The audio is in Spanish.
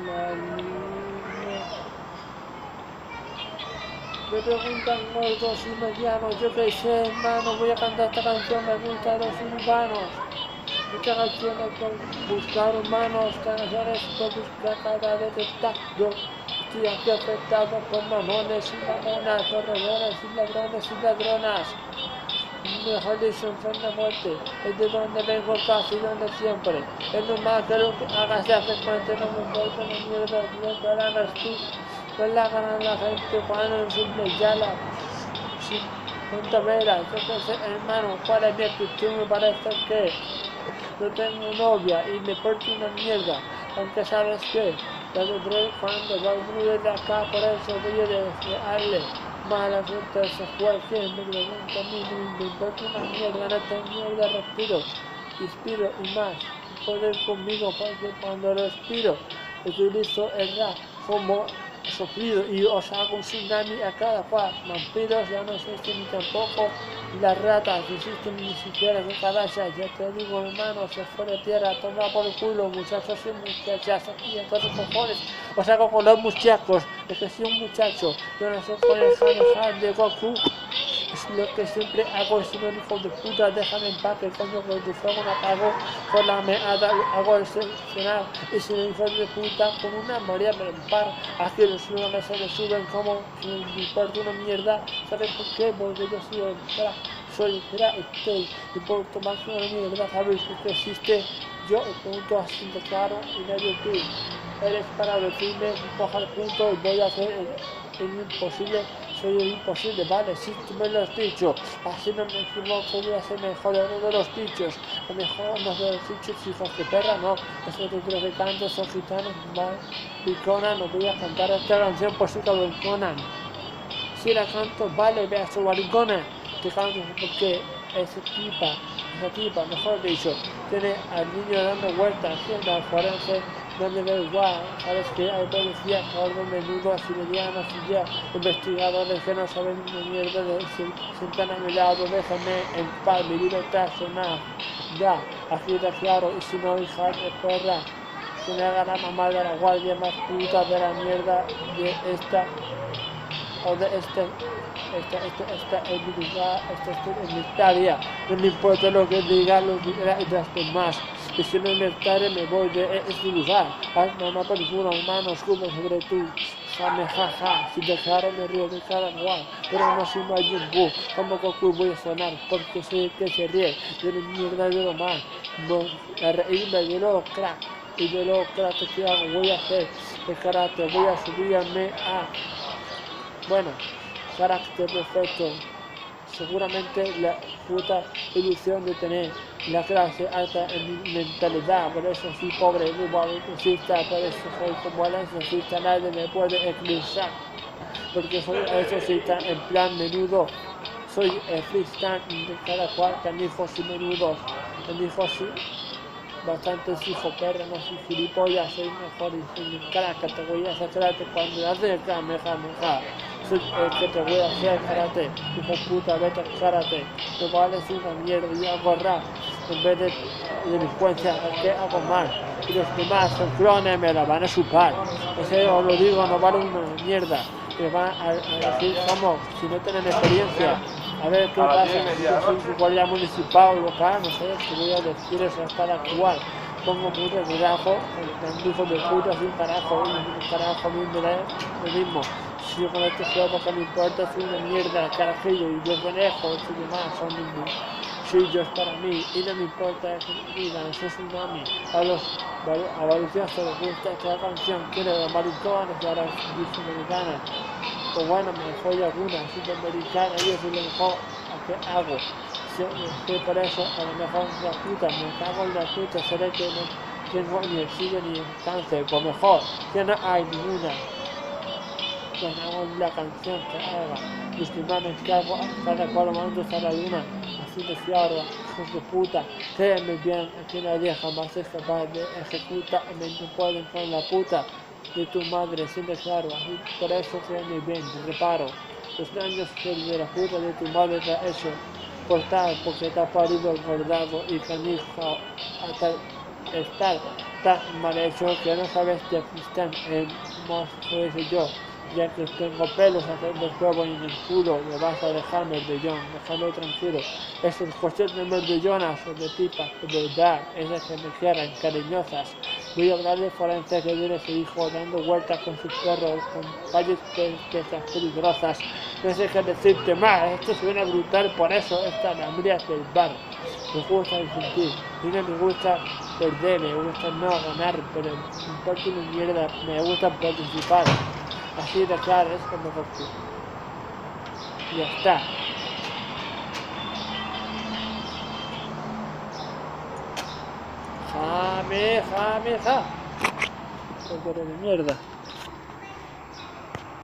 la línea. Me preguntan gordos y medianos, yo qué sé, hermano, voy a cantar esta canción, me gustan los urbanos. Muchas canciones por buscar humanos, canciones por buscar cada detectado. Estoy aquí afectado por mamones y mamonas, por ladrones y ladrones y ladronas. Mejor dicho, son de muerte, es de donde vengo casi donde siempre. Es normal que lo que hagas sea frecuente, no me importa la mierda, lo que hagas tú. Pues la ganan la gente cuando en su yala. Sin cuenta veras, yo qué sé, hermano, cuál es mi actitud, me parece que no tengo novia y me porto una mierda, aunque sabes que la tendré cuando va a morir de acá, por eso voy a desearle mala suerte a ese juez que me pregunta a mí, me importa una mierda, no tengo mierda, respiro, inspiro y más, poder conmigo porque cuando respiro utilizo el rap como soplido y os hago un tsunami a cada cual. Vampiros ya no existen ni tampoco las ratas, no existen ni siquiera en cabezas. Ya te digo, hermano, se fue de tierra, toma por el culo, muchachos y muchachas. Y entonces cojones, os hago con los muchachos. Es que soy un muchacho, yo no sé con el Kamehameha de Goku. Es lo que siempre hago, es un hijo de puta, déjame en paz, que coño con tu fuego me apago, con la meada hago el cenar, y si un hijo de puta con una María me par, aquí los lugares se me suben como si me importa una mierda, ¿sabes por qué? Porque yo soy el crack, soy el crack, estoy, importo más que una mierda, ¿sabes por qué existe? Yo el punto así de claro y medio tú, eres para decirme, coja el punto y voy a hacer el imposible. Soy el imposible, vale, sí, tú me lo has dicho. Así no me equivoco, voy a ser mejor uno de los dichos. A lo mejor no de los dichos, hijos de perra, no. Eso de los que canto son gitanos, mal. Y Conan, no voy a cantar esta canción por si lo Conan. Si la canto, vale, vea su barricona. Te canto porque esa tipa, mejor dicho, tiene al niño dando vueltas en la forense. No me da igual, sabes que hay policías que orden menudos y medianos y ya investigadores que no saben ni mierda de si sientan a mi lado, déjame en paz, mi libertad sonar. Ya, aquí está claro, y si no, hija de perra, que me haga la mamá de la guardia más puta de la mierda de esta o de esta en mi lugar, en mi estadia. No me importa lo que digan los demás. Y si no me estaré, me voy de este lugar. Hazme una película, hermano, escupe sobre tú. Jame, jaja, si te claro me río de cada cual, pero no soy Majin Buu, como Goku voy a sonar, porque soy el que se ríe de mi mierda de lo mal, voy a reírme de lo crack, y de lo crack que hago, voy a hacer de karate, voy a subirme a, bueno, carácter perfecto, seguramente la puta ilusión de tener la clase alta en mi mentalidad, por eso soy pobre, igual exorcista, por eso soy como el exorcista, nadie me puede eclipsar, porque soy exorcista en plan menudo, soy el freestyle de cada cual, canijos y menudos, canijos y bastantes hijos perros, no soy gilipollas, soy mejor y soy en cada categoría karate cuando hace el kamehameha. Soy el que te voy a hacer karate, hijo puta, vete al karate, no vales una mierda y hago rap, en vez de delincuencia, que hago mal, y los demás son clones, me la van a chupar, ese os lo digo, no vale una mierda, que van a decir, vamos, si no tienen experiencia, a ver qué pasa, yo soy su guardia municipal o local, no sé, te voy a decir eso a cada cual, pongo mucho carajo, el hijo de puta es un carajo, a mí me da lo mismo. Si yo con este juego que me importa soy una mierda, carajillo, y yo conejo, y demás, son suyos para mí, y no me importa que me digan, soy tsunami, a Valencia se les gusta esta canción, quiere los maricones y ahora es americana, pues bueno, me follo alguna, sudamericana, y eso es lo mejor que hago, que por eso a lo mejor la puta, me cago en la puta, seré que no tengo ni el SIDA ni el cáncer, pues mejor, que no hay ninguna. Pues hago la canción que haga, los imanes que hago, cada cual mandos a la luna, así de fiarla, hijos de puta, créanme bien, aquí nadie jamás es capaz de ejecutar, me pueden con la puta de tu madre, sin declaro, y por eso créanme bien, reparo, los daños que de la puta de tu madre te ha hecho, cortar porque te ha parido engordado y canijo, hasta estar tan mal hecho que no sabes de Cristian soy yo, ya que tengo pelos haciendo juego en el culo, me vas a dejar Merdellón, déjame tranquilo. Esos coches de Merdellonas o de tipas, de verdad, esas que me quieran, cariñosas. Voy a hablar de forense que viene su hijo dando vueltas con sus perros, con calles peligrosas. No sé qué decirte más, esto suena brutal, por eso esta alegría del bar. Me gusta discutir, y no me gusta perder, me gusta no ganar, pero me importa una mierda, me gusta participar. Así de claro, es como que y ya está. Jame, ja. Pero de mierda.